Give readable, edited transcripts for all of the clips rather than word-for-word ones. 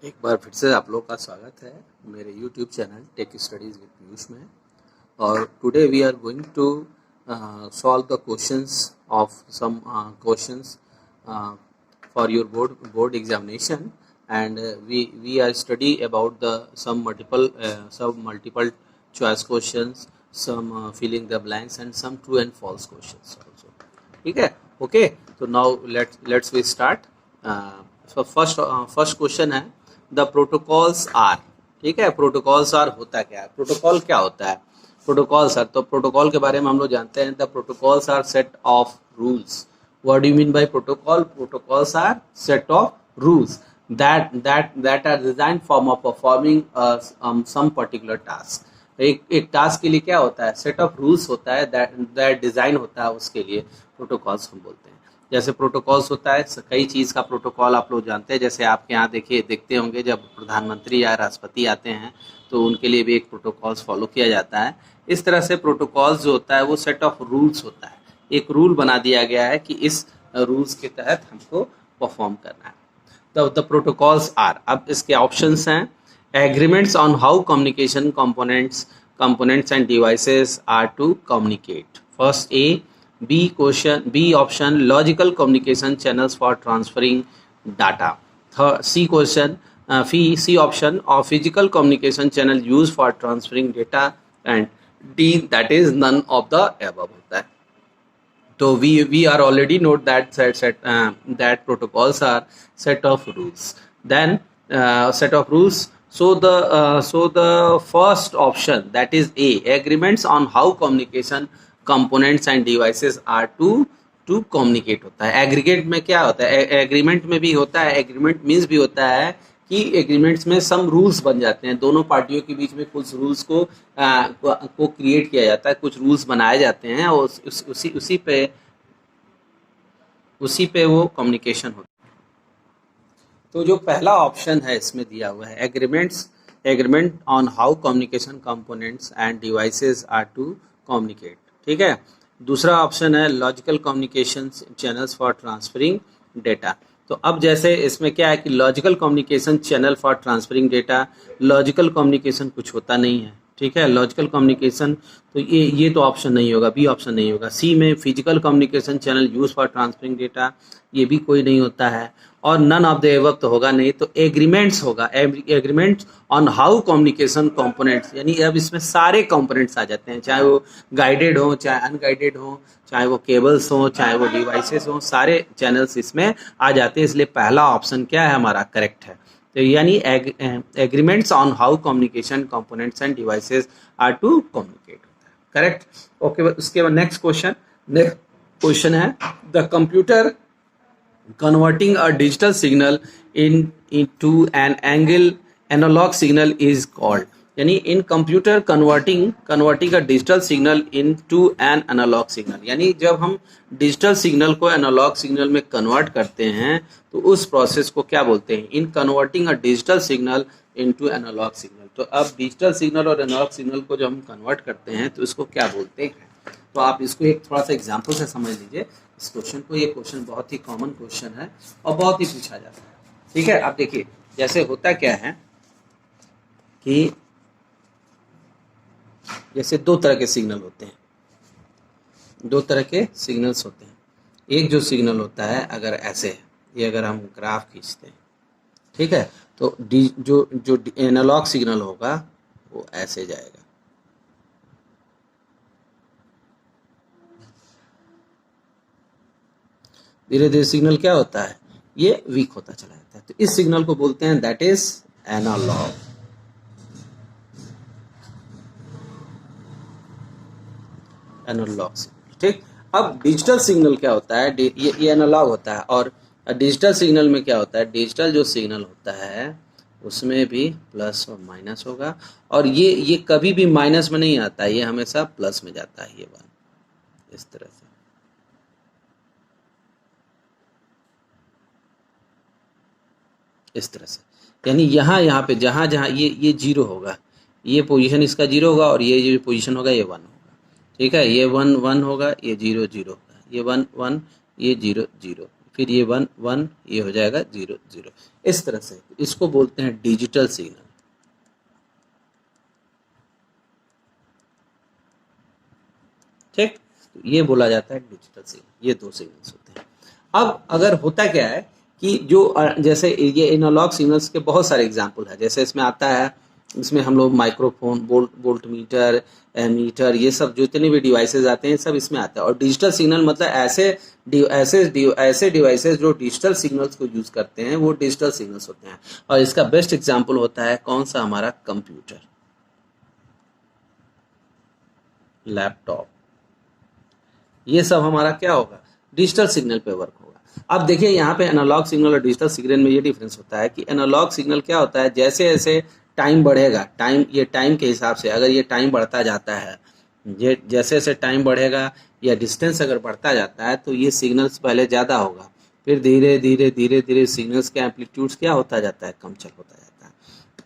एक बार फिर से आप लोग का स्वागत है मेरे YouTube channel tech studies with Piyush में। और today we are going to solve the questions of some questions for your board examination and we are study about the some multiple choice questions, some filling the blanks and some true and false questions also. ठीक है, okay. तो now let's we start. First question है the protocols are. ठीक है, protocols are होता क्या है, protocol क्या होता है। प्रोटोकॉल्स आर, तो प्रोटोकॉल के बारे में हम लोग जानते हैं। The protocols are set of rules. What do you mean by protocol? Protocols are set of rules that are designed for performing some particular task। एक टास्क के लिए क्या होता है, सेट ऑफ रूल्स होता है, दैट डिजाइन होता है, उसके लिए प्रोटोकॉल्स हम बोलते हैं। जैसे प्रोटोकॉल्स होता है, कई चीज़ का प्रोटोकॉल आप लोग जानते हैं। जैसे आपके यहाँ देखते होंगे जब प्रधानमंत्री या राष्ट्रपति आते हैं तो उनके लिए भी एक प्रोटोकॉल्स फॉलो किया जाता है। इस तरह से प्रोटोकॉल्स जो होता है वो सेट ऑफ रूल्स होता है। एक रूल बना दिया गया है कि इस रूल्स के तहत हमको परफॉर्म करना है। द प्रोटोकॉल्स आर, अब इसके ऑप्शंस हैं। Agreements on how communication components and devices are to communicate। First A, B option logical communication channels for transferring data। C option of physical communication channel used for transferring data and D that is none of the above होता है। तो we are already note that protocols are set of rules। Then set of rules, so the first option, that is A, agreements on how communication components and devices are to communicate होता है। Aggregate में क्या होता है, agreement में भी होता है। एग्रीमेंट मीन्स भी होता है कि एग्रीमेंट्स में सम रूल्स बन जाते हैं, दोनों पार्टियों के बीच में कुछ रूल्स को क्रिएट किया जाता है, कुछ रूल्स बनाए जाते हैं और उसी पे वो कम्युनिकेशन होता है। तो जो पहला ऑप्शन है इसमें दिया हुआ है agreement on how communication components and devices are to communicate. ठीक है। दूसरा ऑप्शन है logical communication channels for transferring data. तो अब जैसे इसमें क्या है कि logical communication channel for transferring data, logical communication कुछ होता नहीं है। ठीक है, लॉजिकल कम्युनिकेशन तो ये तो ऑप्शन नहीं होगा, बी ऑप्शन नहीं होगा। सी में physical communication channel use for transferring data, ये भी कोई नहीं होता है। और नन ऑफ द एबव तो होगा नहीं, तो एग्रीमेंट्स होगा। Agreements on how communication components, यानी अब इसमें सारे कंपोनेंट्स आ जाते हैं, चाहे वो गाइडेड हो चाहे अनगाइडेड हो, चाहे वो केबल्स हो चाहे वो डिवाइसेस हो, सारे चैनल्स इसमें आ जाते हैं। इसलिए पहला ऑप्शन क्या है हमारा, करेक्ट है। तो यानी agreements on how communication components and devices are to communicate होता है, करेक्ट। ओके, उसके बाद नेक्स्ट क्वेश्चन है the computer converting a digital signal into an analog signal is called। यानी in computer converting a digital signal into an analog signal, यानी जब हम digital signal को एनालॉग सिग्नल में कन्वर्ट करते हैं तो उस प्रोसेस को क्या बोलते हैं, in converting a digital signal into analog signal. तो अब डिजिटल सिग्नल और एनालॉग सिग्नल को जब हम कन्वर्ट करते हैं तो इसको क्या बोलते हैं। तो आप इसको एक थोड़ा सा एग्जाम्पल से समझ लीजिए इस क्वेश्चन को। ये क्वेश्चन बहुत ही कॉमन क्वेश्चन है और बहुत ही पूछा जाता है। ठीक है, आप देखिए जैसे होता क्या है कि जैसे दो तरह के सिग्नल होते हैं, दो तरह के सिग्नल्स होते हैं। एक जो सिग्नल होता है अगर ऐसे है, ये अगर हम ग्राफ खींचते हैं, ठीक है, तो जो एनालॉग सिग्नल होगा वो ऐसे जाएगा। धीरे धीरे सिग्नल क्या होता है, ये वीक होता चला जाता है। तो इस सिग्नल को बोलते हैं दैट इज एनालॉग। सिग्नल, ठीक। अब डिजिटल सिग्नल क्या होता है, ये एनालॉग होता है। और डिजिटल सिग्नल में क्या होता है, डिजिटल जो सिग्नल होता है उसमें भी प्लस और माइनस होगा। और ये कभी भी माइनस में नहीं आता है, ये हमेशा प्लस में जाता है, ये बात इस तरह से। इस तरह से, यानी यहाँ पे जहाँ ये जीरो होगा, ये पोजीशन इसका जीरो होगा और ये जो पोजीशन होगा ये 1 होगा। ठीक है, ये 1 1 होगा, ये 0 0 होगा, ये 1 1, ये 0 0, फिर ये 1 1, ये हो जाएगा 0 0। इस तरह से इसको बोलते हैं डिजिटल सिग्नल। ठीक, तो ये बोला जाता है डिजिटल सिग्नल। ये दो सिग्नल्स होते हैं। अब अगर होता क्या है कि जो जैसे ये एनालॉग सिग्नल्स के बहुत सारे एग्जांपल है, जैसे इसमें आता है, इसमें हम लोग माइक्रोफोन, वोल्ट मीटर, मीटर, ये सब जितने भी डिवाइसेस आते हैं सब इसमें आता है। और डिजिटल सिग्नल मतलब ऐसे डिवाइसेस जो डिजिटल सिग्नल्स को यूज करते हैं, वो डिजिटल सिग्नल्स होते हैं। और इसका बेस्ट एग्जांपल होता है कौन सा, हमारा कंप्यूटर, लैपटॉप, ये सब हमारा क्या होगा, डिजिटल सिग्नल पे वर्क होगा। अब देखिए यहाँ पे एनालॉग सिग्नल और डिजिटल सिग्नल में ये डिफरेंस होता है कि एनालॉग सिग्नल क्या होता है, जैसे जैसे टाइम बढ़ेगा, टाइम के हिसाब से अगर ये टाइम बढ़ता जाता है, ये जैसे जैसे टाइम बढ़ेगा या डिस्टेंस अगर बढ़ता जाता है तो ये सिग्नल्स पहले ज़्यादा होगा, फिर धीरे धीरे धीरे धीरे सिग्नल्स का एम्पलीट्यूड्स क्या होता जाता है, कम चल होता जाता है।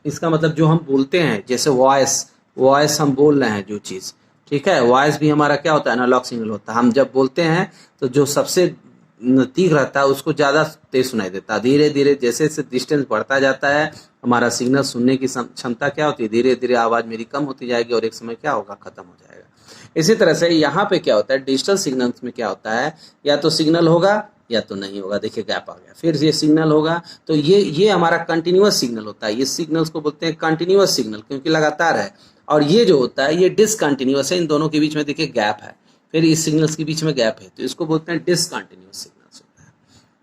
इसका मतलब जो हम बोलते हैं, जैसे वॉइस, वॉइस हम बोल रहे हैं जो चीज़, ठीक है, वॉइस भी हमारा क्या होता है, एनालॉग सिग्नल होता है। हम जब बोलते हैं तो जो सबसे नज़दीक रहता है उसको ज़्यादा तेज सुनाई देता है। धीरे धीरे जैसे जैसे डिस्टेंस बढ़ता जाता है, हमारा सिग्नल सुनने की क्षमता क्या होती है, धीरे धीरे आवाज़ मेरी कम होती जाएगी और एक समय क्या होगा, खत्म हो जाएगा। इसी तरह से यहाँ पे क्या होता है, डिजिटल सिग्नल्स में क्या होता है, या तो सिग्नल होगा या तो नहीं होगा। देखिए गैप आ गया, फिर ये सिग्नल होगा, तो ये हमारा कंटिन्यूअस सिग्नल होता है। ये सिग्नल्स को बोलते हैं कंटिन्यूअस सिग्नल, क्योंकि लगातार है। और ये जो होता है ये डिसकंटिन्यूअस है, इन दोनों के बीच में देखिए गैप है, फिर इस सिग्नल्स के बीच में गैप है, तो इसको बोलते हैं डिसकंटिन्यूअस सिग्नल्स होता है।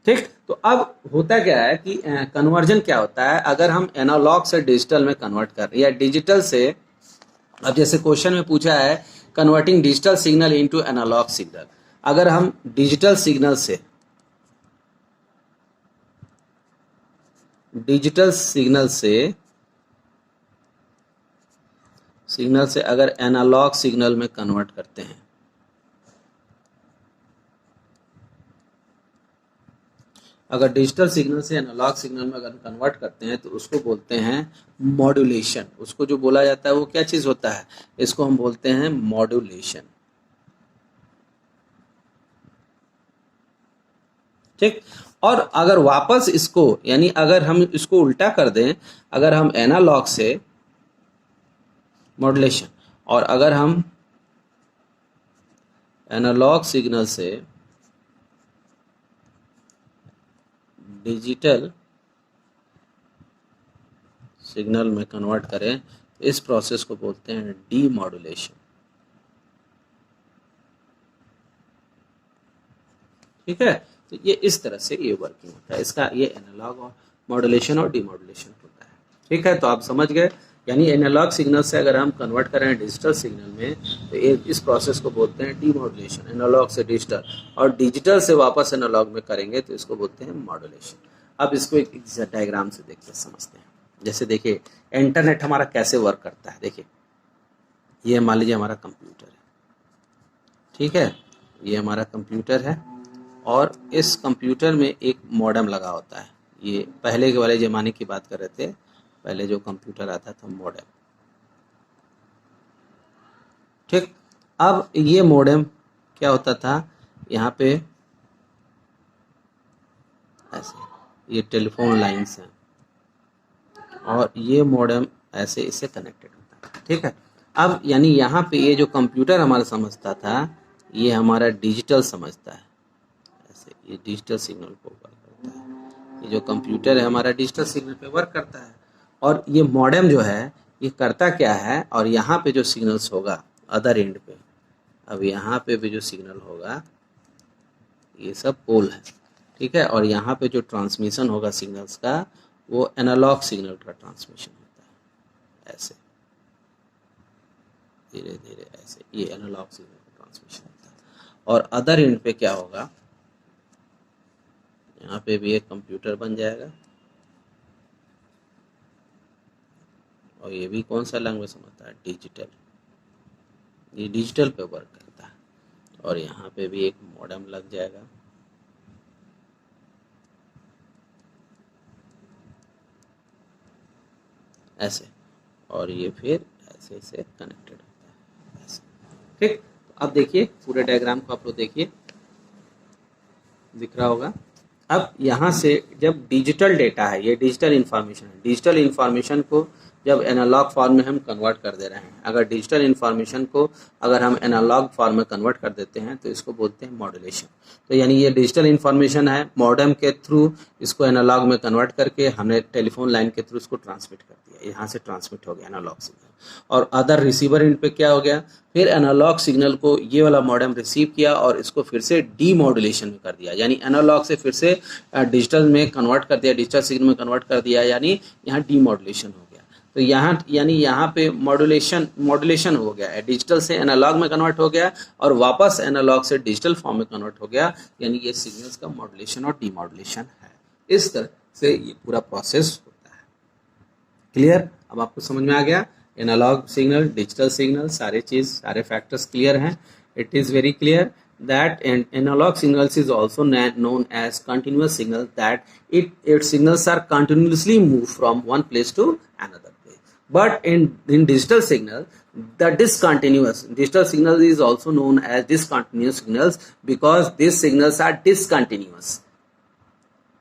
ठीक, तो अब होता क्या है कि कन्वर्जन क्या होता है, अगर हम एनालॉग से डिजिटल में कन्वर्ट कर रहे हैं या डिजिटल से, अब जैसे क्वेश्चन में पूछा है converting digital signal into analog signal, अगर हम डिजिटल सिग्नल से अगर एनालॉग सिग्नल में कन्वर्ट करते हैं, अगर डिजिटल सिग्नल से एनालॉग सिग्नल में अगर कन्वर्ट करते हैं तो उसको बोलते हैं मॉड्यूलेशन। उसको जो बोला जाता है वो क्या चीज होता है, इसको हम बोलते हैं मॉड्यूलेशन। ठीक, और अगर वापस इसको, यानी अगर हम इसको उल्टा कर दें, अगर हम एनालॉग से मॉड्यूलेशन, और अगर हम एनालॉग सिग्नल से डिजिटल सिग्नल में कन्वर्ट करें तो इस प्रोसेस को बोलते हैं डीमॉड्यूलेशन। ठीक है, तो ये इस तरह से ये वर्किंग होता है इसका, ये एनालॉग और मॉड्यूलेशन और डीमॉड्यूलेशन होता है। ठीक है, तो आप समझ गए, यानी एनालॉग सिग्नल से अगर हम कन्वर्ट करें डिजिटल सिग्नल में तो इस प्रोसेस को बोलते हैं डीमॉड्यूलेशन, एनालॉग से डिजिटल, और डिजिटल से वापस एनालॉग में करेंगे तो इसको बोलते हैं मॉड्यूलेशन। अब इसको एक डायग्राम से देखते समझते हैं। जैसे देखिए इंटरनेट हमारा कैसे वर्क करता है। देखिए ये मान लीजिए हमारा कंप्यूटर है, ठीक है, ये हमारा कंप्यूटर है, और इस कंप्यूटर में एक मॉडेम लगा होता है। ये पहले के वाले ज़माने की बात कर रहे थे, पहले जो कंप्यूटर आता था मॉडेम। ठीक, अब ये मॉडेम क्या होता था, यहाँ पे ऐसे ये टेलीफोन लाइंस हैं और ये मॉडेम ऐसे इससे कनेक्टेड होता है। ठीक है, अब यानी यहाँ पे ये जो कंप्यूटर हमारा समझता था ये हमारा डिजिटल समझता है, ऐसे ये डिजिटल सिग्नल को वर्क करता है। ये जो कंप्यूटर है हमारा डिजिटल सिग्नल पे वर्क करता है, और ये मॉडेम जो है ये करता क्या है, और यहाँ पे जो सिग्नल्स होगा अदर एंड पे, अब यहाँ पे भी जो सिग्नल होगा ये सब पोल है, ठीक है, और यहाँ पे जो ट्रांसमिशन होगा सिग्नल्स का वो एनालॉग सिग्नल का ट्रांसमिशन होता है, ऐसे धीरे धीरे ऐसे, ये एनालॉग सिग्नल का ट्रांसमिशन होता है। और अदर एंड पे क्या होगा, यहाँ पे भी एक कंप्यूटर बन जाएगा, और ये भी कौन सा लैंग्वेज समझता है, डिजिटल, ये डिजिटल पे वर्क करता है। और यहाँ पे भी एक मॉडेम लग जाएगा, ऐसे, और ये फिर ऐसे से कनेक्टेड होता है ऐसे। ठीक, तो अब देखिए पूरे डायग्राम को आप लोग देखिए, दिख रहा होगा। अब यहाँ से जब डिजिटल डेटा है, ये डिजिटल इन्फॉर्मेशन है, डिजिटल इन्फॉर्मेशन को जब एनालॉग फॉर्म में हम कन्वर्ट कर दे रहे हैं, अगर डिजिटल इन्फॉर्मेशन को अगर हम एनालॉग फॉर्म में कन्वर्ट कर देते हैं तो इसको बोलते हैं मॉड्यूलेशन। तो यानी ये डिजिटल इन्फॉर्मेशन है, मॉडेम के थ्रू इसको एनालॉग में कन्वर्ट करके हमने टेलीफोन लाइन के थ्रू इसको ट्रांसमिट कर दिया, यहाँ से ट्रांसमिट हो गया एनालॉग सिग्नल, और अदर रिसीवर एंड पे क्या हो गया, फिर एनालॉग सिग्नल को ये वाला मॉडेम रिसीव किया और इसको फिर से डीमॉड्यूलेशन में कर दिया, यानी एनालॉग से फिर से डिजिटल में कन्वर्ट कर दिया, डिजिटल सिग्नल में कन्वर्ट कर दिया, यानी यहाँ डीमॉड्यूलेशन हो गया। तो यहाँ यानी यहाँ पे मॉड्यूलेशन हो गया है, डिजिटल से एनालॉग में कन्वर्ट हो गया और वापस एनालॉग से डिजिटल फॉर्म में कन्वर्ट हो गया, यानी ये सिग्नल्स का मॉड्यूलेशन और डीमॉड्यूलेशन है। इस तरह से ये पूरा प्रोसेस होता है। क्लियर? अब आपको समझ में आ गया, एनालॉग सिग्नल, डिजिटल सिग्नल, सारे फैक्टर्स क्लियर हैं। It is very clear that analog signals is also known as continuous signals, that its signals are continuously moved from one place to another place. But in digital signal, the discontinuous digital signal is also known as discontinuous signals because these signals are discontinuous.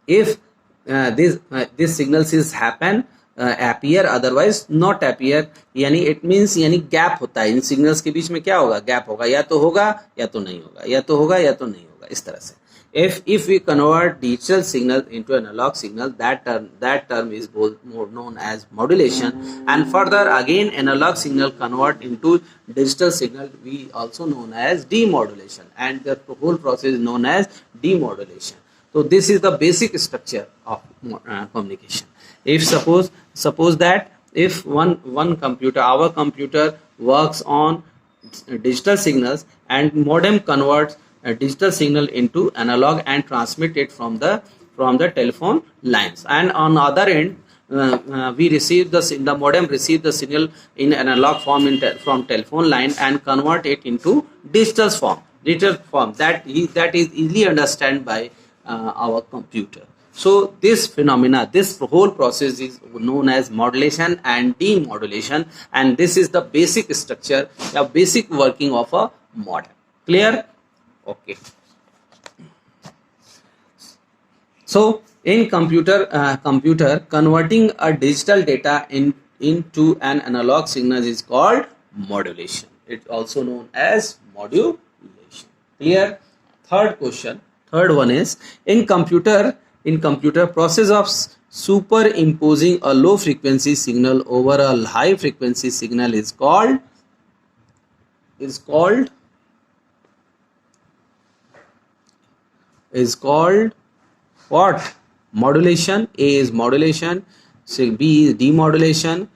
If these signals is happen appear, otherwise not appear, यानी it means यानी gap होता है इन signals के बीच में, क्या होगा, gap होगा, या तो होगा या तो नहीं होगा, या तो होगा या तो नहीं होगा, इस तरह से। if we convert digital signal into analog signal, that term is more known as modulation, and further again analog signal convert into digital signal, we also known as demodulation, and the whole process is known as demodulation. So this is the basic structure of communication. If suppose that if one computer, our computer works on digital signals and modem converts a digital signal into analog and transmit it from the telephone lines, and on the other end we receive the modem receive the signal in analog form from telephone line and convert it into digital form that is easily understood by our computer. So this phenomena, this whole process is known as modulation and demodulation, and this is the basic structure, the basic working of a modem. Clear? Okay. So in computer converting a digital data into an analog signal is called modulation. It's also known as modulation. Clear? Third one is in computer process of superimposing a low frequency signal over a high frequency signal is called what? Modulation. A is modulation, B is demodulation,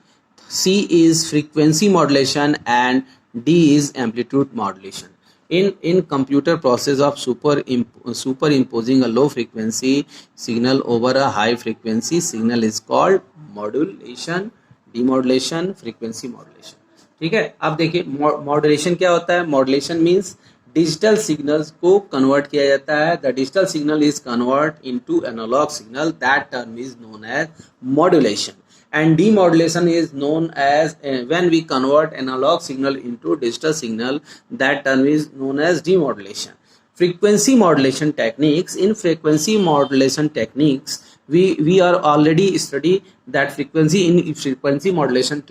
C is frequency modulation, and D is amplitude modulation. In computer process of superimposing a low frequency signal over a high frequency signal is called modulation, demodulation, frequency modulation. ठीक है? अब देखिए modulation क्या होता है। Modulation means digital signals को convert किया जाता है। The digital signal is convert into analog signal, that term is known as modulation. And demodulation is known as when we convert analog signal into digital signal, that term is known as demodulation. Frequency modulation techniques. In frequency modulation techniques, we are already study that frequency modulation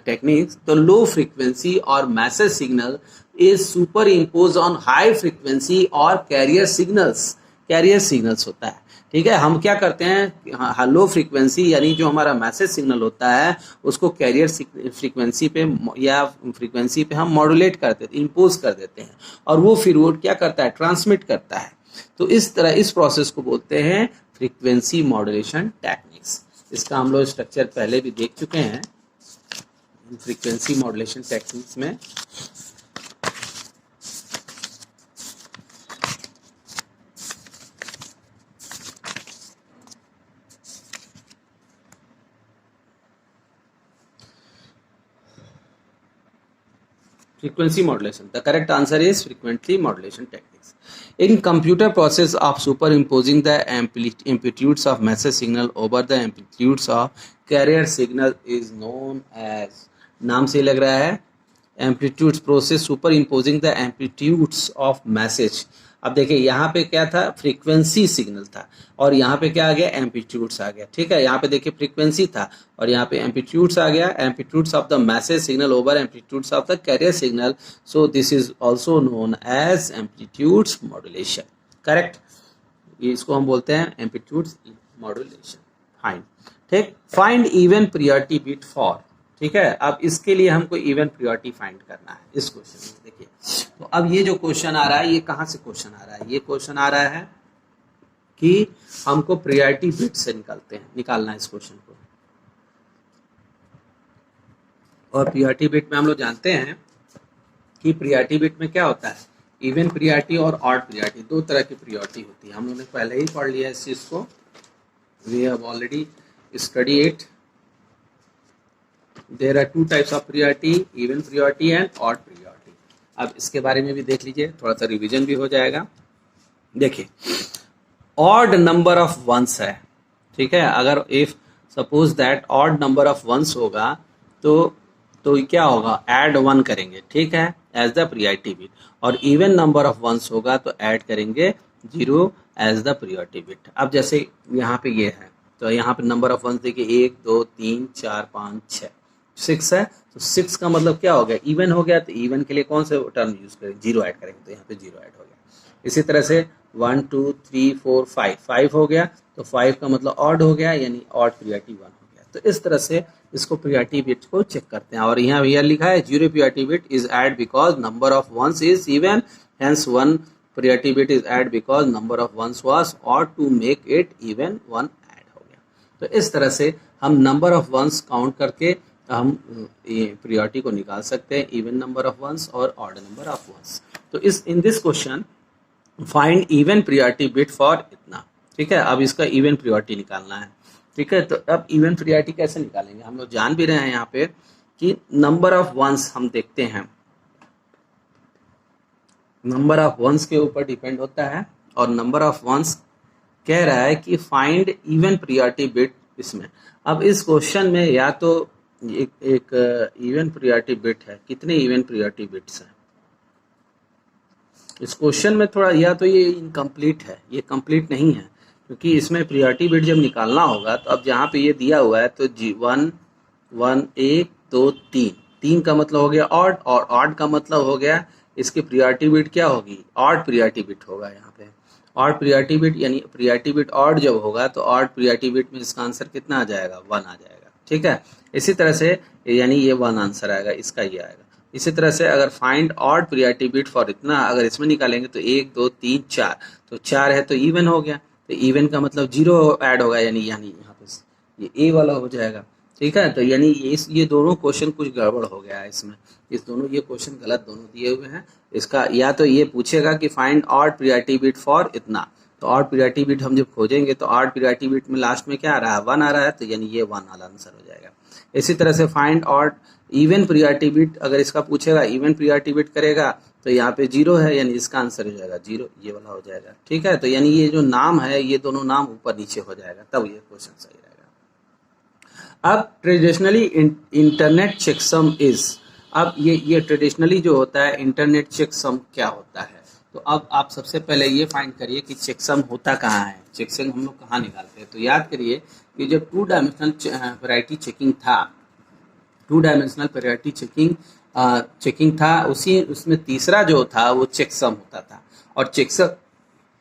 techniques, the low frequency or message signal is superimposed on high frequency or carrier signals होता है। ठीक है, हम क्या करते हैं, low frequency यानी जो हमारा मैसेज सिग्नल होता है उसको कैरियर फ्रीक्वेंसी पे या फ्रीक्वेंसी पे हम मॉड्यूलेट कर देते, इम्पोज कर देते हैं, और वो फिर वो क्या करता है, ट्रांसमिट करता है। तो इस तरह इस प्रोसेस को बोलते हैं फ्रीक्वेंसी मॉड्यूलेशन टेक्निक्स। इसका हम लोग स्ट्रक्चर पहले भी देख चुके हैं फ्रीक्वेंसी मॉड्यूलेशन टेक्निक्स में। Frequency modulation. The correct answer is frequency modulation techniques. In computer process of superimposing the amplitudes of message signal over the amplitudes of carrier signal is known as, नाम से लग रहा है, amplitudes process superimposing the amplitudes of message अब देखिए यहाँ पे क्या था, फ्रीक्वेंसी सिग्नल था, और यहाँ पे क्या आ गया, एम्पलीट्यूड्स आ गया। ठीक है, यहाँ पे देखिए फ्रीक्वेंसी था और यहाँ पे एम्पलीट्यूड्स आ गया, amplitudes of the message signal over amplitudes of the carrier signal, so this is also known as amplitudes modulation. Correct, इसको हम बोलते हैं एम्पलीट्यूड्स मॉड्यूलेशन। फाइन, ठीक, find even priority bit for. ठीक है, अब इसके लिए हमको इवन प्रियोरिटी फाइंड करना है इस क्वेश्चन में। देखिए, तो अब ये जो क्वेश्चन आ रहा है, ये कहाँ से क्वेश्चन आ रहा है, ये क्वेश्चन आ रहा है कि हमको प्रियोरिटी बिट से निकालना है इस क्वेश्चन को। और प्रियोरिटी बिट में हम लोग जानते हैं कि प्रियोरिटी बिट में क्या होता है, इवन प्रियोरिटी और ऑड प्रियोरिटी, दो तरह की प्रियोरिटी होती है। हम लोगों ने पहले ही पढ़ लिया इस चीज को, we have already study it. There are two types of priority, even priority and odd priority. अब इसके बारे में भी देख लीजिए, थोड़ा सा रिवीजन भी हो जाएगा। देखिए, ऑड नंबर ऑफ वंस है, ठीक है, अगर if suppose that odd number of ones होगा तो क्या होगा, ऐड 1 करेंगे, ठीक है, एज द प्रियोरिटी बिट, और इवन नंबर ऑफ वंस होगा तो ऐड करेंगे 0 एज द प्रियोरिटी बिट। अब जैसे यहाँ पे ये है, तो यहाँ पे नंबर ऑफ वंस देखिए 1 2 3 4 5 6 6 है, तो 6 का मतलब क्या हो गया, इवन हो गया, तो इवन के लिए कौन से टर्म यूज करेंगे, 0 ऐड करेंगे, तो यहाँ पे 0 ऐड हो गया। इसी तरह से 1 2 3 4 5 हो गया, तो 5 का मतलब ऑड हो गया, यानी ऑड प्रियोरिटी 1 हो गया। तो इस तरह से इसको प्रियोरिटी बिट को चेक करते हैं। और यहाँ लिखा है 0 priority bit is add because number of ones is even, hence 1 priority bit is add because number of ones was odd, to make it even 1 add हो गया। तो इस तरह से हम नंबर ऑफ वंस काउंट करके हम प्रियोरिटी को निकाल सकते हैं, इवन नंबर ऑफ वंस और ऑड नंबर ऑफ वंस। तो in this question find even priority bit for इतना। ठीक है, अब इसका इवन प्रियोरिटी निकालना है। ठीक है, तो अब इवन प्रियोरिटी कैसे निकालेंगे, हम लोग जान भी रहे हैं यहाँ पे कि नंबर ऑफ वंस हम देखते हैं, नंबर ऑफ वंस के ऊपर डिपेंड होता है, और नंबर ऑफ वंस कह रहा है कि फाइंड इवन प्रियोरिटी बिट इसमें। अब इस क्वेश्चन में या तो एक इवन प्रियोरिटी बिट है, कितने इवन प्रियोरिटी बिट्स हैं इस क्वेश्चन में, थोड़ा या तो ये इनकम्प्लीट है, ये कंप्लीट नहीं है, क्योंकि इसमें प्रियोरिटी बिट जब निकालना होगा तो अब जहाँ पे ये दिया हुआ है तो G1 1 1 2 3 का मतलब हो गया ऑड, और ऑड का मतलब हो गया इसकी प्रियोरिटी बिट क्या होगी, ऑड प्रियोरिटी बिट होगा। यहाँ पे ऑड प्रियोरिटी बिट, यानी प्रियोरिटी बिट ऑड जब होगा तो ऑड प्रियोरिटी बिट में इसका आंसर कितना आ जाएगा, 1 आ जाएगा। ठीक है, इसी तरह से यानी ये 1 आंसर आएगा, इसका ये आएगा। इसी तरह से अगर find odd priority bit for इतना, अगर इसमें निकालेंगे तो 1 2 3 4, तो 4 है तो इवन हो गया, तो इवन का मतलब 0 ऐड होगा, यानी यहाँ पे ये ए वाला हो जाएगा। ठीक है, तो यानी ये दोनों क्वेश्चन कुछ गड़बड़ हो गया है इसमें, ये क्वेश्चन गलत दोनों दिए हुए हैं। इसका या तो ये पूछेगा कि find odd priority bit for इतना, तो ऑड प्रियोरिटी बिट हम जब खोजेंगे तो ऑड प्रियोरिटी बिट में लास्ट में क्या आ रहा है, 1 आ रहा है, तो यानी ये 1 वाला आंसर हो जाएगा। इसी तरह से find odd even priority bit, अगर इसका पूछेगा इवन प्रियोरिटी बिट करेगा तो यहाँ पे 0 है, यानी इसका आंसर हो जाएगा 0, ये वाला हो जाएगा। ठीक है, तो यानी ये जो नाम है ये दोनों नाम ऊपर नीचे हो जाएगा, तब ये क्वेश्चन सही रहेगा। अब ट्रेडिशनली इंटरनेट चेकसम इज, अब ये ट्रेडिशनली जो होता है इंटरनेट चेकसम क्या होता है, तो अब आप सबसे पहले ये फाइंड करिए कि चेकसम होता कहाँ है, चेकसम हम लोग कहाँ निकालते हैं। तो याद करिए कि जब 2 डायमेंशनल वैरायटी चेकिंग था, 2 डायमेंशनल वैरायटी चेकिंग था, उसमें तीसरा जो था वो चेकसम होता था, और चेकसम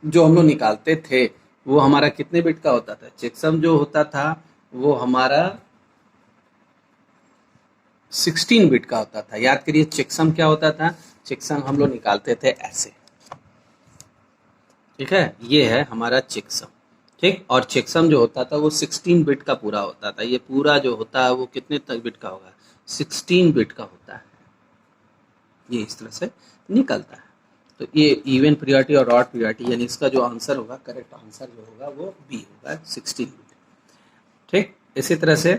जो हम लोग निकालते थे वो हमारा कितने बिट का होता था, चेकसम जो होता था वो हमारा 16 बिट का होता था। याद करिए चेकसम क्या होता था, चेकसम हम लोग निकालते थे ऐसे। ठीक है, ये है हमारा चेकसम। ठीक, और चेकसम जो होता था वो 16 बिट का पूरा होता था, ये पूरा जो होता है वो कितने तक बिट का होगा, 16 बिट का होता है, ये इस तरह से निकलता है। तो ये इवन प्रियोरिटी और ऑड प्रियोरिटी, यानी इसका जो आंसर होगा, करेक्ट आंसर जो होगा वो बी होगा, 16 बिट। ठीक, इसी तरह से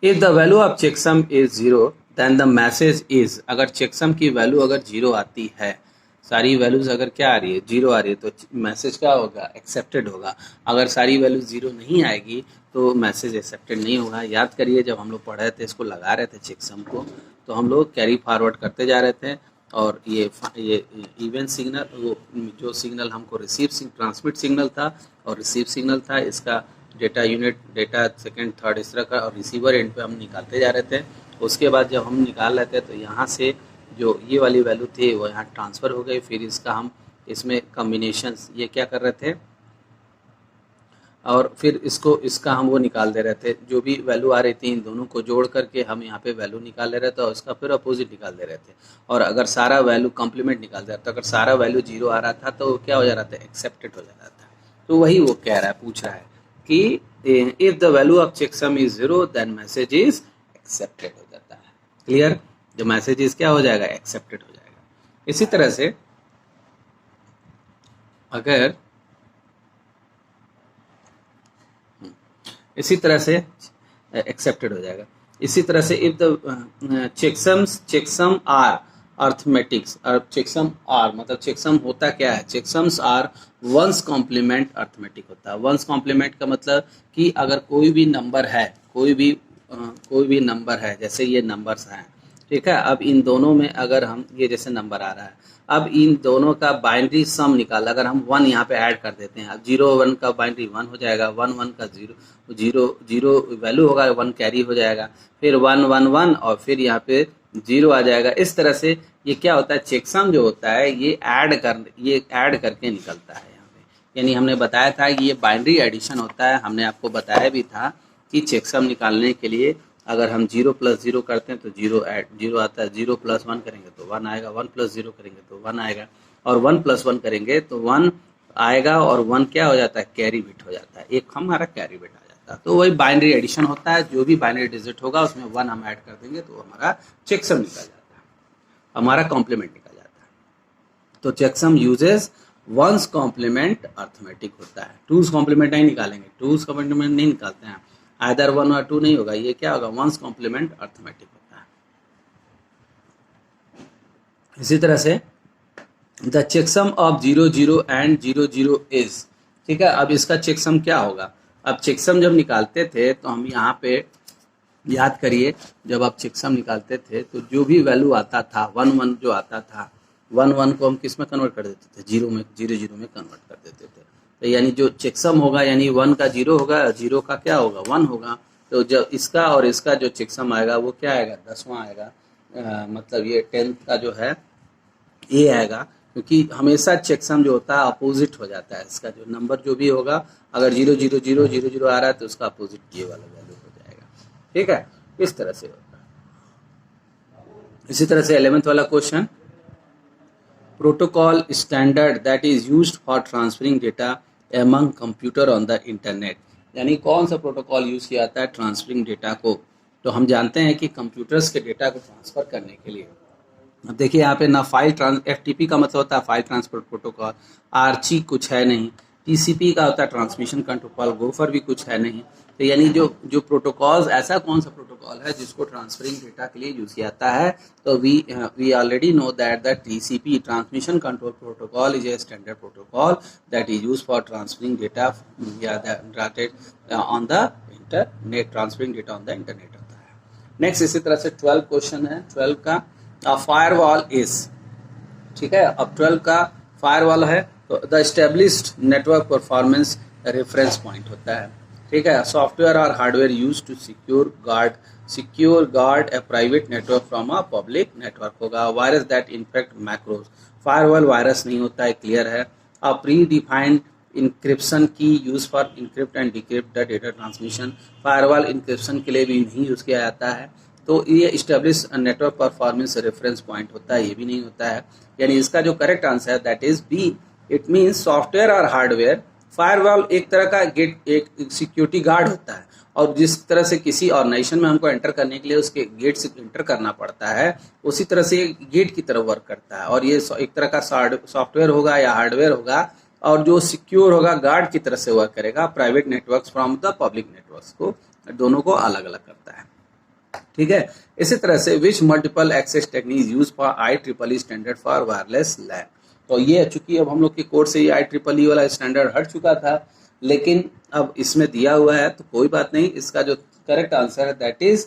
if the value of checksum is 0 then the message is, अगर चेकसम की वैल्यू अगर 0 आती है, सारी वैल्यूज अगर क्या आ रही है, 0 आ रही है, तो मैसेज क्या होगा, एक्सेप्टेड होगा। अगर सारी वैल्यू 0 नहीं आएगी तो मैसेज एक्सेप्टेड नहीं होगा। याद करिए जब हम लोग पढ़ रहे थे, इसको लगा रहे थे चेकसम को, तो हम लोग कैरी फॉरवर्ड करते जा रहे थे, और ये इवेंट सिग्नल, वो जो सिग्नल हमको ट्रांसमिट सिग्नल था और रिसीव सिग्नल था, इसका data unit, data second, third, इस तरह का, और रिसीवर एंड पे हम निकालते जा रहे थे। उसके बाद जब हम निकाल रहे थे तो यहाँ से जो ये वाली वैल्यू थी वो यहाँ ट्रांसफ़र हो गई। फिर इसका हम इसमें कॉम्बिनेशंस ये क्या कर रहे थे, और फिर इसका हम वो निकाल दे रहे थे, जो भी वैल्यू आ रही थी इन दोनों को जोड़ करके हम यहाँ पे वैल्यू निकाल ले रहे थे और उसका फिर अपोजिट निकाल दे रहे थे। और अगर सारा वैल्यू कॉम्प्लीमेंट निकाल दे रहा था, अगर सारा वैल्यू 0 आ रहा था तो क्या हो जा रहा था, एक्सेप्टेड हो जा रहा था। तो वही वो कह रहा है, पूछ रहा है कि if the value of checksum is 0 then message is accepted हो जाता है। क्लियर, जो मैसेज इज क्या हो जाएगा, एक्सेप्टेड हो जाएगा। इसी तरह से अगर इसी तरह से एक्सेप्टेड हो जाएगा। इसी तरह से if the checksum are arithmetics, checksum are मतलब चेकसम होता क्या है, checksums are ones complement arithmetic होता है। वंस कॉम्प्लीमेंट का मतलब कि अगर कोई भी नंबर है, कोई भी नंबर है, जैसे ये नंबर्स हैं, ठीक है। अब इन दोनों में अगर हम ये जैसे नंबर आ रहा है, अब इन दोनों का बाइनरी सम निकाल, अगर हम 1 यहाँ पे ऐड कर देते हैं, अब 0 1 का बाइनरी 1 हो जाएगा, 1 1 का 0 वैल्यू होगा, 1 कैरी हो जाएगा, फिर 1 1 1 और फिर यहाँ पे 0 आ जाएगा। इस तरह से ये क्या होता है, चेकसम जो होता है ये ऐड करके निकलता है यहाँ पे। यानी हमने बताया था कि ये बाइनरी एडिशन होता है। हमने आपको बताया भी था कि चेकसम निकालने के लिए अगर हम 0 + 0 करते हैं तो 0 आता है, 0 + 1 करेंगे तो 1 आएगा, 1 + 0 करेंगे तो 1 आएगा, और 1 + 1 करेंगे तो 1 आएगा, और 1 क्या हो जाता है, कैरी बिट हो जाता है, एक हमारा कैरी बिट आ जाता है। तो वही बाइनरी एडिशन होता है, जो भी बाइनरी डिजिट होगा उसमें 1 हम ऐड कर देंगे तो हमारा चेकसम निकल जाता है, हमारा कॉम्प्लीमेंट निकल जाता है। तो checksum uses ones complement arithmetic होता है। टूज कॉम्प्लीमेंट नहीं निकालेंगे, टूज कॉम्प्लीमेंट नहीं निकालते हैं, आइदर 1 और 2 नहीं होगा, ये क्या होगा, वंस कॉम्प्लीमेंट अर्थमेटिक होता है। इसी तरह से the checksum of 0 0 and 0 0 is, ठीक है। अब इसका चेकसम क्या होगा, अब चेकसम जब निकालते थे तो हम यहाँ पे याद करिए, जब आप चेकसम निकालते थे तो जो भी वैल्यू आता था 1 1 जो आता था, 1 1 को हम किस में कन्वर्ट कर देते थे, 0 में, 0 0 में कन्वर्ट कर देते थे। तो यानी जो चेकसम होगा, यानी 1 का 0 होगा, 0 का क्या होगा, 1 होगा। तो जब इसका और इसका जो चेकसम आएगा वो क्या आएगा, 10वां आएगा, मतलब ये 10th का जो है ये आएगा, क्योंकि हमेशा चेकसम जो होता है अपोजिट हो जाता है। इसका जो नंबर जो भी होगा, अगर 0 0 0 0 0 आ रहा है तो उसका अपोजिट ये वाला वैल्यू हो जाएगा, ठीक है। इस तरह से होता है। इसी तरह से 11th वाला question, protocol standard that is used for transferring data among computer on the internet, यानी कौन सा प्रोटोकॉल यूज किया जाता है ट्रांसफरिंग डेटा को। तो हम जानते हैं कि कंप्यूटर्स के डेटा को ट्रांसफर करने के लिए, अब देखिए यहाँ पे ना FTP का मतलब होता है फाइल ट्रांसफर प्रोटोकॉल, आर्ची कुछ है नहीं, TCP का होता है ट्रांसमिशन कंट्रोल, गोफर भी कुछ है नहीं। तो यानी जो प्रोटोकॉल्स, ऐसा कौन सा प्रोटोकॉल है जिसको ट्रांसफरिंग डेटा के लिए यूज किया जाता है, तो we already know that the TCP transmission control protocol is a standard protocol that is use for transferring data on the internet, transferring data on the internet होता है। नेक्स्ट इसी तरह से 12 क्वेश्चन है, 12 का फायरवॉल इज, ठीक है। अब 12 का फायरवॉल है तो the established network performance reference point होता है, ठीक है। सॉफ्टवेयर और hardware use to secure guard a private network from a public network होगा। Virus that infect macros, firewall virus नहीं होता है, क्लियर है। अ प्री डिफाइंड इंक्रिप्शन की use for encrypt and decrypt the data transmission, firewall encryption के लिए भी नहीं यूज किया जाता है। तो ये establish network performance reference point होता है, ये भी नहीं होता है। यानी इसका जो करेक्ट आंसर है that is B, it means software और हार्डवेयर। फायरवॉल एक तरह का गेट, एक सिक्योरिटी गार्ड होता है, और जिस तरह से किसी ऑर्गेनाइजेशन में हमको एंटर करने के लिए उसके गेट से एंटर करना पड़ता है, उसी तरह से गेट की तरह वर्क करता है। और ये एक तरह का सॉफ्टवेयर होगा या हार्डवेयर होगा, और जो सिक्योर होगा गार्ड की तरह से वर्क करेगा, private networks from the public networks को, दोनों को अलग अलग करता है, ठीक है। इसी तरह से which multiple access technique use for IEEE standard for wireless LAN, तो ये चूंकि अब हम लोग के कोर्स से ये IEEE वाला स्टैंडर्ड हट चुका था, लेकिन अब इसमें दिया हुआ है तो कोई बात नहीं। इसका जो करेक्ट आंसर है that is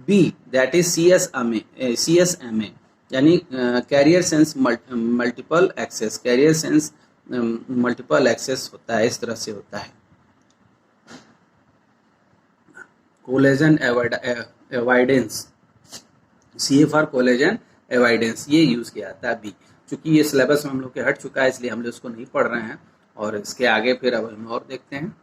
B, that is CSMA, यानी carrier sense multiple access, carrier sense multiple access होता है, इस तरह से होता है। Collision avoidance, C A for collision avoidance, ये यूज किया जाता है अभी, क्योंकि ये सिलेबस में हम लोग के हट चुका है, इसलिए हम लोग इसको नहीं पढ़ रहे हैं, और इसके आगे फिर अब हम और देखते हैं।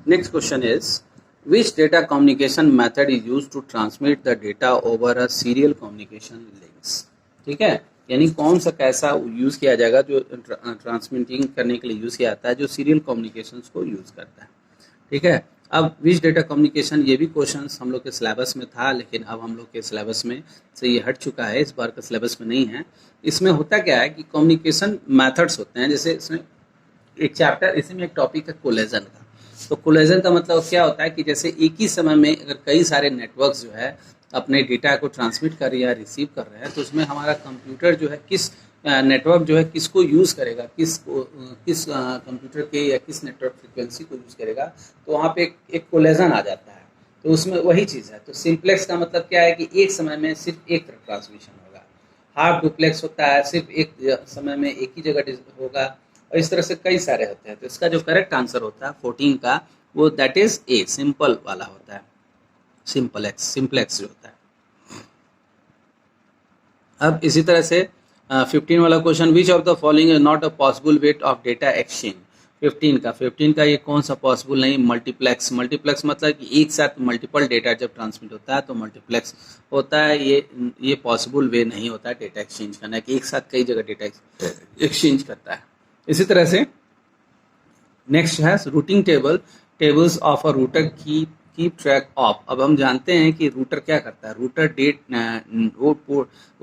Next question is which data communication method is use to transmit the data over a serial communication links. ठीक है, यानी कौन सा कैसा यूज किया जाएगा जो ट्रांसमिटिंग करने के लिए यूज किया जाता है, जो सीरियल कम्युनिकेशंस को यूज करता है। ठीक है, अब विच डेटा कम्युनिकेशन, ये भी क्वेश्चन हम लोग के सिलेबस में था, लेकिन अब हम लोग के सिलेबस में से ये हट चुका है, इस बार का सिलेबस में नहीं है। इसमें होता क्या है कि कम्युनिकेशन मेथड्स होते हैं, जैसे इसमें एक चैप्टर, इसी में एक टॉपिक है कोलेजन का। तो कोलेजन का मतलब क्या होता है कि जैसे एक ही समय में अगर कई सारे नेटवर्क्स जो है अपने डेटा को ट्रांसमिट कर रहे हैं या रिसीव कर रहे हैं, तो उसमें हमारा कंप्यूटर जो है किस नेटवर्क जो है किसको यूज़ करेगा, किस कंप्यूटर के या किस नेटवर्क फ्रिक्वेंसी को यूज़ करेगा, तो वहाँ पे एक कोलेजन आ जाता है। तो उसमें वही चीज़ है। तो सिंप्लेक्स का मतलब क्या है कि एक समय में सिर्फ एक तरफ ट्रांसमिशन होगा। हाफ डुप्लेक्स होता है, सिर्फ एक समय में एक ही जगह होगा, और इस तरह से कई सारे होते हैं। तो इसका जो करेक्ट आंसर होता है 14 का, वो दैट इज ए, सिंपल वाला होता है, सिंप्लेक्स जो होता है। अब इसी तरह से 15 वाला question, which of the following is not a possible weight of data exchange. 15 का ये कौन सा पॉसिबल नहीं, मल्टीप्लेक्स। मल्टीप्लेक्स मतलब कि एक साथ मल्टीपल डेटा जब ट्रांसमिट होता है तो मल्टीप्लेक्स होता है। ये पॉसिबल वे नहीं होता है डेटा एक्सचेंज करना, कि एक साथ कई जगह डेटा एक्सचेंज करता है। इसी तरह से नेक्स्ट है routing table, tables of a router keep track of. अब हम जानते हैं कि रूटर क्या करता है,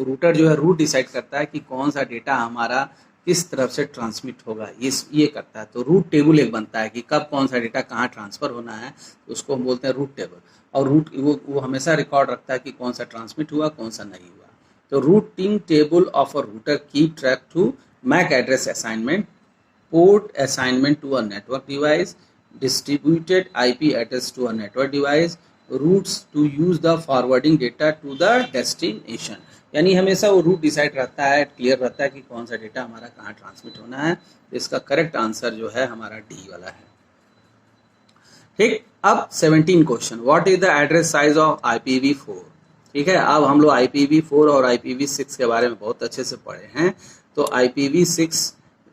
रूटर जो है रूट डिसाइड करता है कि कौन सा डेटा हमारा किस तरफ से ट्रांसमिट होगा, ये करता है। तो रूट टेबल एक बनता है कि कब कौन सा डेटा कहाँ ट्रांसफर होना है, तो उसको हम बोलते हैं रूट टेबल। और रूट वो हमेशा रिकॉर्ड रखता है कि कौन सा ट्रांसमिट हुआ, कौन सा नहीं हुआ। तो routing table of a router keep track to MAC address assignment, port assignment to a network device, distributed IP address to a network device, routes to use the forwarding data to the destination। यानी हमेशा वो root decide रहता है, clear रहता है कि कौन सा डेटा हमारा कहाँ ट्रांसमिट होना है। इसका करेक्ट आंसर जो है हमारा डी वाला है। ठीक, अब 17 question, what is the address size of IPv4। ठीक है, अब हम लोग IPv4 और IPv6 के बारे में बहुत अच्छे से पढ़े हैं। तो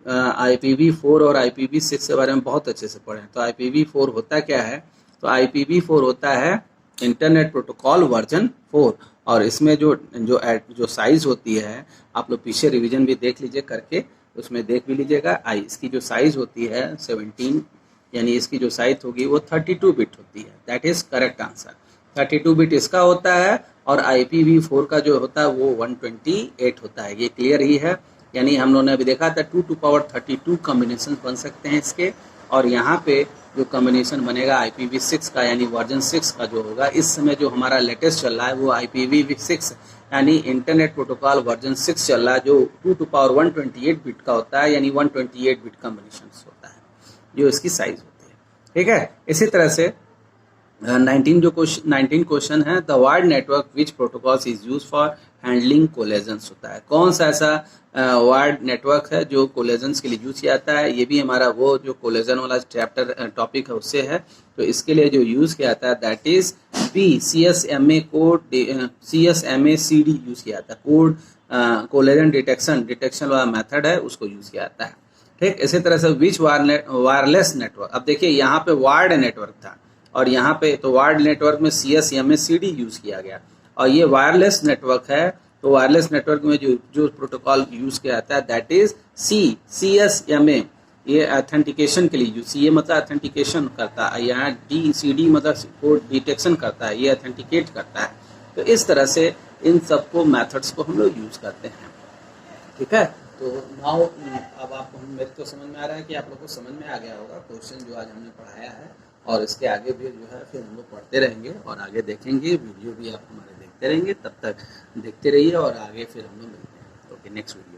IPv4 और IPv6 के बारे में बहुत अच्छे से पढ़े हैं। तो IPv4 होता क्या है, तो IPv4 होता है इंटरनेट प्रोटोकॉल वर्जन 4, और इसमें जो साइज होती है, आप लोग पीछे रिवीजन भी देख लीजिए करके, उसमें देख भी लीजिएगा। इसकी जो साइज होती है 17, यानी इसकी जो साइज होगी वो 32 बिट होती है। That is correct answer. 32 bit इसका होता है, और IPv4 का जो होता है वो 128 होता है। ये क्लियर ही है, यानी हम लोगों ने अभी देखा था 2 to power 32 कॉम्बिनेशन बन सकते हैं इसके। और यहाँ पे जो कॉम्बिनेशन बनेगा IPv6 का, यानी वर्जन 6 का जो होगा, इस समय जो हमारा लेटेस्ट चल रहा है वो IPv6 यानी इंटरनेट प्रोटोकॉल वर्जन 6 चल रहा है, जो 2 to power 128 बिट का होता है, यानी 128 बिट कॉम्बिनेशन होता है जो इसकी साइज होती है। ठीक है, इसी तरह से 19 क्वेश्चन है, the wired network which protocols is use for handling collisions होता है। कौन सा ऐसा वायर्ड नेटवर्क है जो कोलेजन्स के लिए यूज किया जाता है। ये भी हमारा वो जो कोलेजन वाला चैप्टर टॉपिक है उससे है। तो इसके लिए जो यूज किया जाता है that is CSMA code, CSMA CD use किया जाता है। कोड कोलेजन डिटेक्शन वाला मेथड है, उसको यूज किया जाता है। ठीक, इसी तरह से विच वायरलेस नेटवर्क, अब देखिए यहाँ पे वायर्ड नेटवर्क था, और यहाँ पे तो वायर्ड नेटवर्क में CSMA CD यूज किया गया, और ये वायरलेस नेटवर्क है। तो वायरलेस नेटवर्क में जो प्रोटोकॉल यूज किया जाता है दैट इज CSMA। ये ऑथेंटिकेशन के लिए यूज, ये मतलब ऑथेंटिकेशन करता है, यहाँ CD मतलब कोड डिटेक्शन करता है, ये ऑथेंटिकेट करता है। तो इस तरह से इन सबको मेथड्स को हम लोग यूज करते हैं। ठीक है, तो नाउ अब आपको मेरे तो समझ में आ रहा है कि आप लोग को समझ में आ गया होगा क्वेश्चन जो आज हमने पढ़ाया है, और इसके आगे भी जो है फिर हम लोग पढ़ते रहेंगे और आगे देखेंगे। वीडियो भी आप हमारे देखते रहेंगे, तब तक देखते रहिए और आगे फिर हम लोग मिलते हैं। Okay, next video.